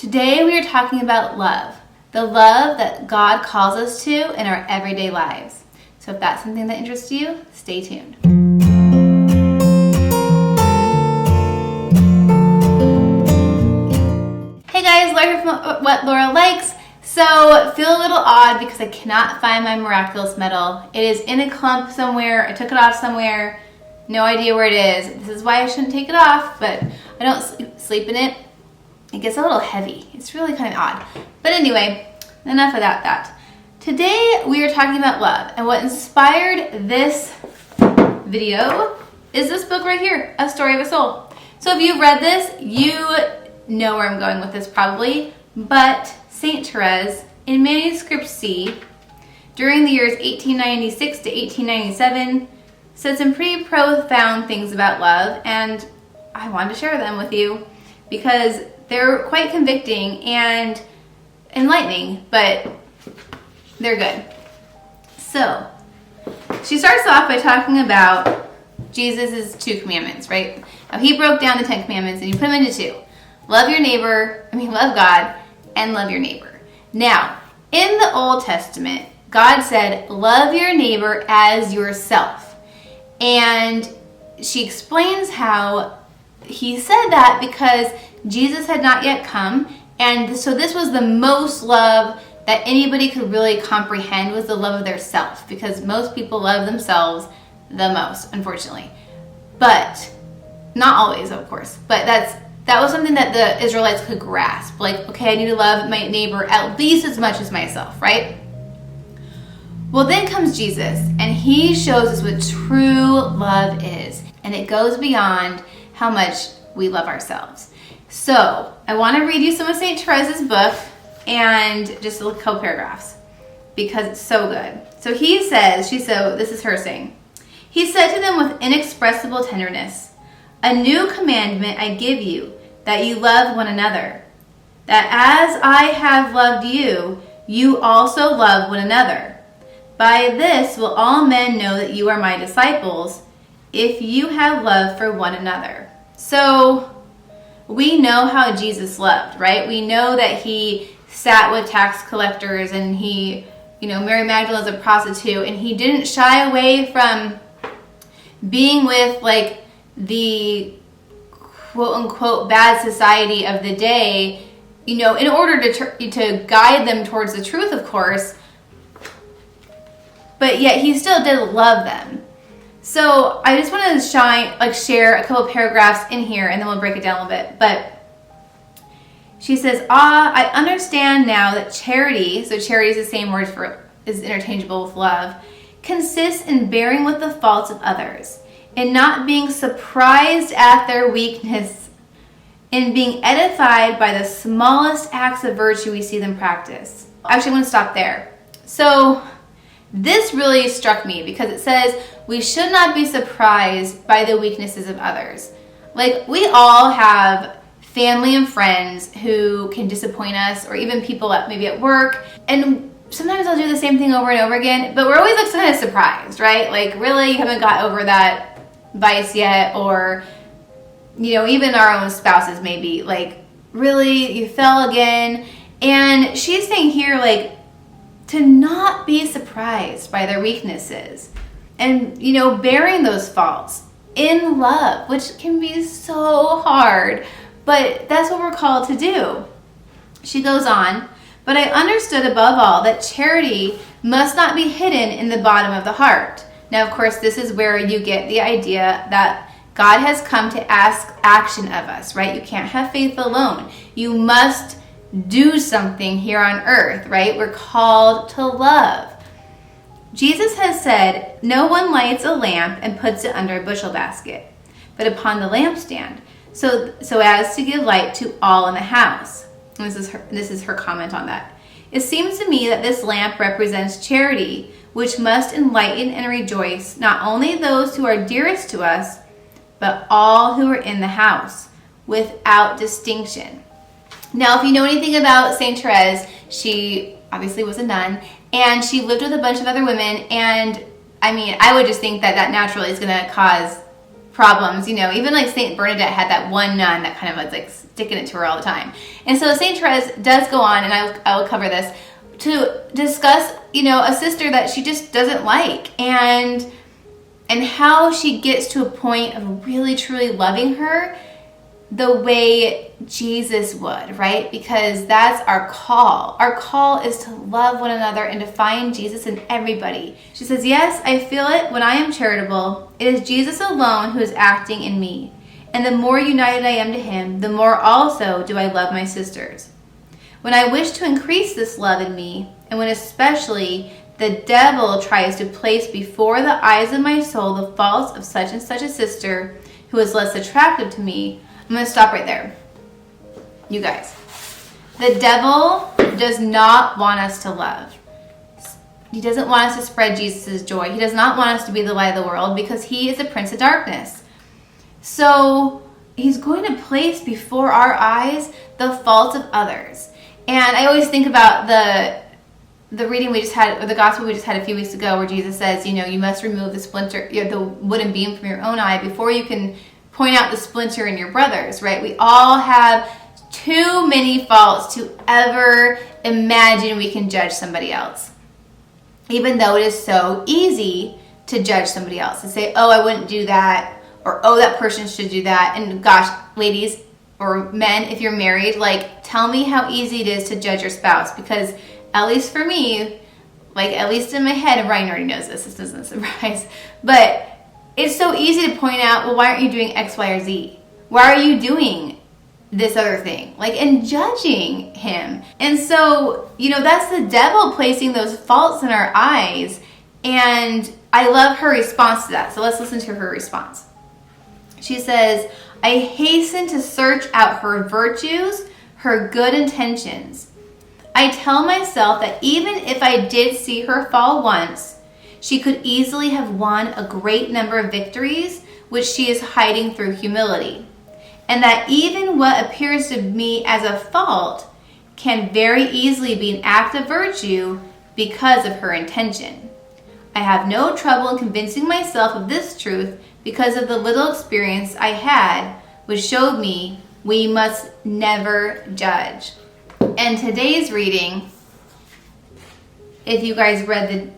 Today we are talking about love, the love that God calls us to in our everyday lives. So if that's something that interests you, stay tuned. Hey guys, Laura here from What Laura Likes. So feel a little odd because I cannot find my miraculous medal. It is in a clump somewhere. I took it off somewhere. No idea where it is. This is why I shouldn't take it off, but I don't sleep in it. It gets a little heavy. It's really kind of odd. But anyway, enough of that. Today we are talking about love, and what inspired this video is this book right here, A Story of a Soul. So if you've read this, you know where I'm going with this probably, but St Therese in Manuscript C during the years 1896 to 1897 said some pretty profound things about love, and I wanted to share them with you because they're quite convicting and enlightening, but they're good. So she starts off by talking about Jesus' 2 commandments, right? Now he broke down the 10 commandments and he put them into 2. Love God and love your neighbor. Now, in the Old Testament, God said, love your neighbor as yourself. And she explains how he said that because Jesus had not yet come, and so this was the most love that anybody could really comprehend, was the love of their self, because most people love themselves the most, unfortunately. But not always, of course, but that was something that the Israelites could grasp. Like, okay, I need to love my neighbor at least as much as myself, right? Well, then comes Jesus, and he shows us what true love is, and it goes beyond how much we love ourselves. So I want to read you some of St. Therese's book and just a couple paragraphs because it's so good. So this is her saying, he said to them with inexpressible tenderness, a new commandment I give you, that you love one another, that as I have loved you, you also love one another. By this will all men know that you are my disciples, if you have love for one another. So we know how Jesus loved, right? We know that he sat with tax collectors and Mary Magdalene is a prostitute, and he didn't shy away from being with like the quote unquote bad society of the day, in order to guide them towards the truth, of course. But yet he still did love them. So I just want to share a couple paragraphs in here, and then we'll break it down a little bit. But she says, I understand now that charity, so charity is the same word is interchangeable with love, consists in bearing with the faults of others, in not being surprised at their weakness, in being edified by the smallest acts of virtue we see them practice. Actually, I want to stop there. So this really struck me because it says we should not be surprised by the weaknesses of others. Like, we all have family and friends who can disappoint us, or even people maybe at work, and sometimes I'll do the same thing over and over again, but we're always like kind of surprised, right? Like, really, you haven't got over that vice yet, or even our own spouses maybe, like, really, you fell again. And she's saying here, like, to not be surprised by their weaknesses, and bearing those faults in love, which can be so hard, but that's what we're called to do. She goes on, but I understood above all that charity must not be hidden in the bottom of the heart. Now, of course, this is where you get the idea that God has come to ask action of us, right? You can't have faith alone. You must do something here on earth, right? We're called to love. Jesus has said, no one lights a lamp and puts it under a bushel basket, but upon the lampstand, so as to give light to all in the house. And this is her comment on that. It seems to me that this lamp represents charity, which must enlighten and rejoice not only those who are dearest to us, but all who are in the house, without distinction. Now, if you know anything about St. Therese, she obviously was a nun, and she lived with a bunch of other women, and I would just think that naturally is going to cause problems. Even like St. Bernadette had that one nun that kind of was like sticking it to her all the time. And so St. Therese does go on, and I will cover this, to discuss, a sister that she just doesn't like, and how she gets to a point of really truly loving her the way Jesus would, right? Because that's our call. Our call is to love one another and to find Jesus in everybody. She says, yes, I feel it when I am charitable. It is Jesus alone who is acting in me. And the more united I am to him, the more also do I love my sisters. When I wish to increase this love in me, and when especially the devil tries to place before the eyes of my soul the faults of such and such a sister who is less attractive to me, I'm going to stop right there. You guys, the devil does not want us to love. He doesn't want us to spread Jesus' joy. He does not want us to be the light of the world because he is a prince of darkness. So he's going to place before our eyes the faults of others. And I always think about the reading we just had, or the gospel we just had a few weeks ago, where Jesus says, you must remove the splinter, the wooden beam from your own eye before you can point out the splinter in your brother's, right? We all have too many faults to ever imagine we can judge somebody else. Even though it is so easy to judge somebody else, to say, oh, I wouldn't do that, or oh, that person should do that. And gosh, ladies or men, if you're married, tell me how easy it is to judge your spouse, because at least for me, at least in my head, and Ryan already knows this isn't a surprise, but it's so easy to point out, well, why aren't you doing X, Y, or Z? Why are you doing this other thing? And judging him. And so, that's the devil placing those faults in our eyes. And I love her response to that. So let's listen to her response. She says, I hasten to search out her virtues, her good intentions. I tell myself that even if I did see her fall once, she could easily have won a great number of victories, which she is hiding through humility. And that even what appears to me as a fault can very easily be an act of virtue because of her intention. I have no trouble in convincing myself of this truth because of the little experience I had, which showed me we must never judge. And today's reading, if you guys read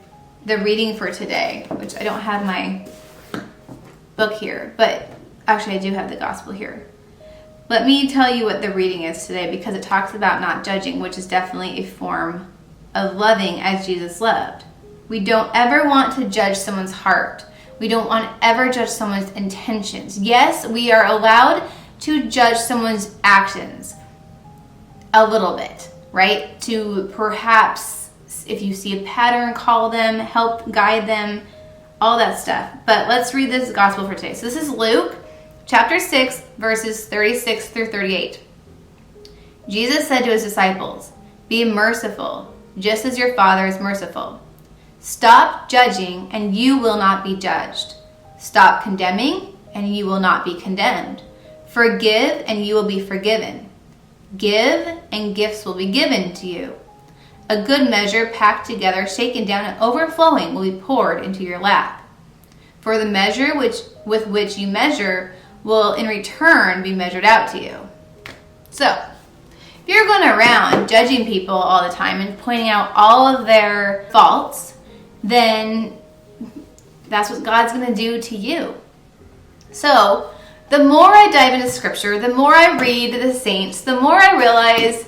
the reading for today, which I don't have my book here, but actually I do have the gospel here. Let me tell you what the reading is today, because it talks about not judging, which is definitely a form of loving as Jesus loved. We don't ever want to judge someone's heart. We don't want to ever judge someone's intentions. Yes, we are allowed to judge someone's actions a little bit, right? To perhaps, if you see a pattern, call them, help guide them, all that stuff. But let's read this gospel for today. So this is Luke chapter 6, verses 36 through 38. Jesus said to his disciples, be merciful, just as your Father is merciful. Stop judging, and you will not be judged. Stop condemning, and you will not be condemned. Forgive, and you will be forgiven. Give, and gifts will be given to you. A good measure, packed together, shaken down, and overflowing will be poured into your lap. For the measure with which you measure will in return be measured out to you. So, if you're going around judging people all the time and pointing out all of their faults, then that's what God's going to do to you. So, the more I dive into scripture, the more I read the saints, the more I realize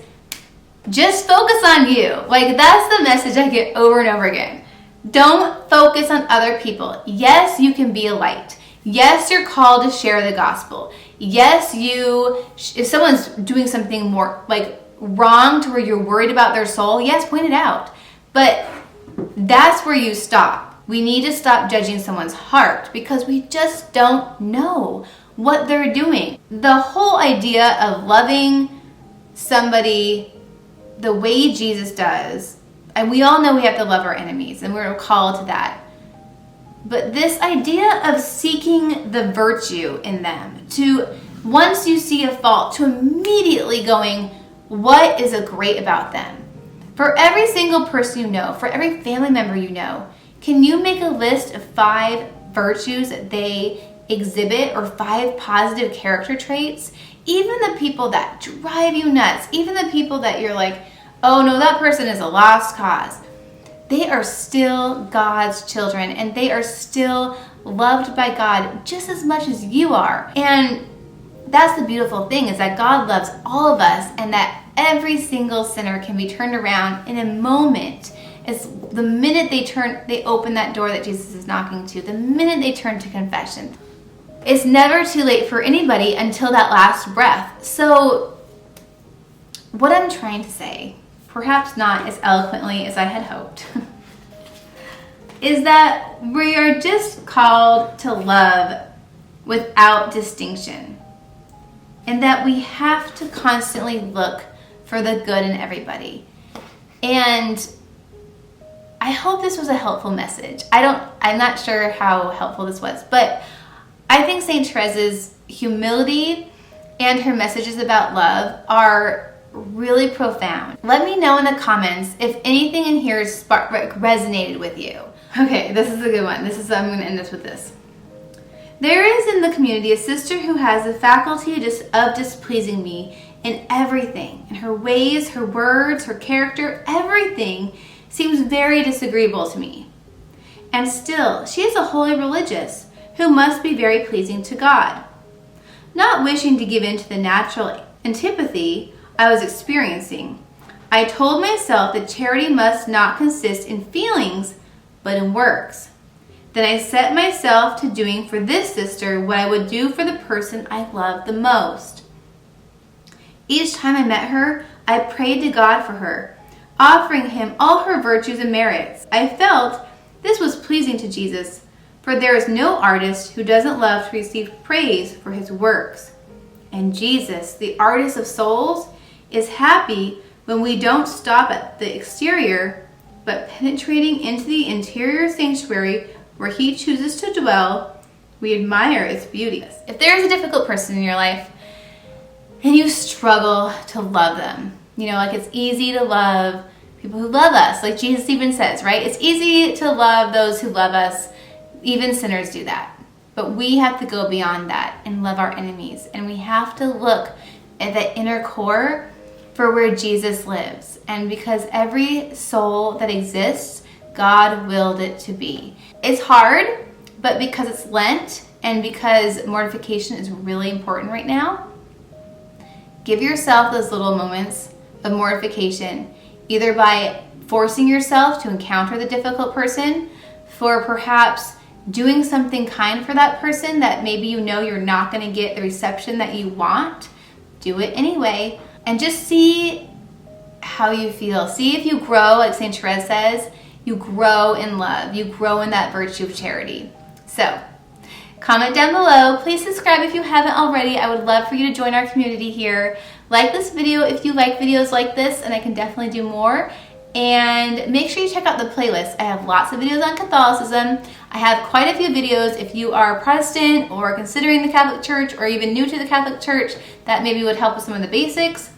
just focus on you. That's the message I get over and over again. Don't focus on other people. Yes, you can be a light. Yes, you're called to share the gospel. Yes, if someone's doing something more wrong to where you're worried about their soul, yes, point it out. But that's where you stop. We need to stop judging someone's heart because we just don't know what they're doing. The whole idea of loving somebody the way Jesus does, and we all know we have to love our enemies, and we're called to that. But this idea of seeking the virtue in them, to once you see a fault, to immediately going, what is great about them? For every single person you know, for every family member you know, can you make a list of 5 virtues that they exhibit or 5 positive character traits? even the people that drive you nuts, even the people that you're like, oh no, that person is a lost cause, they are still God's children, and they are still loved by God just as much as you are. And that's the beautiful thing, is that God loves all of us, and that every single sinner can be turned around in a moment. It's the minute they open that door that Jesus is knocking to, the minute they turn to confession. It's never too late for anybody until that last breath. So what I'm trying to say, perhaps not as eloquently as I had hoped, is that we are just called to love without distinction, and that we have to constantly look for the good in everybody. And I hope this was a helpful message. I'm not sure how helpful this was, but I think St. Therese's humility and her messages about love are really profound. Let me know in the comments if anything in here resonated with you. Okay, this is a good one. I'm going to end this with this. There is in the community a sister who has the faculty of displeasing me in everything. In her ways, her words, her character, everything seems very disagreeable to me. And still, she is a holy religious who must be very pleasing to God. Not wishing to give in to the natural antipathy I was experiencing, I told myself that charity must not consist in feelings, but in works. Then I set myself to doing for this sister what I would do for the person I loved the most. Each time I met her, I prayed to God for her, offering him all her virtues and merits. I felt this was pleasing to Jesus, for there is no artist who doesn't love to receive praise for his works. And Jesus, the artist of souls, is happy when we don't stop at the exterior, but penetrating into the interior sanctuary where he chooses to dwell, we admire its beauty. If there is a difficult person in your life and you struggle to love them, like it's easy to love people who love us, like Jesus even says, right? It's easy to love those who love us. Even sinners do that. But we have to go beyond that and love our enemies. And we have to look at the inner core for where Jesus lives. And because every soul that exists, God willed it to be. It's hard, but because it's Lent and because mortification is really important right now, give yourself those little moments of mortification, either by forcing yourself to encounter the difficult person, for perhaps doing something kind for that person that maybe you're not going to get the reception that you want. Do it anyway, and just see how you feel. See if you grow, like St. Therese says, you grow in love. You grow in that virtue of charity. So, comment down below. Please subscribe if you haven't already. I would love for you to join our community here. Like this video if you like videos like this, and I can definitely do more. And make sure you check out the playlist. I have lots of videos on Catholicism. I have quite a few videos if you are Protestant or considering the Catholic Church or even new to the Catholic Church that maybe would help with some of the basics.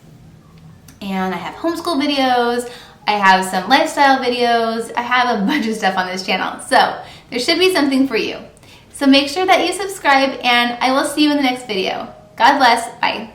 And I have homeschool videos. I have some lifestyle videos. I have a bunch of stuff on this channel. So there should be something for you. So make sure that you subscribe, and I will see you in the next video. God bless. Bye.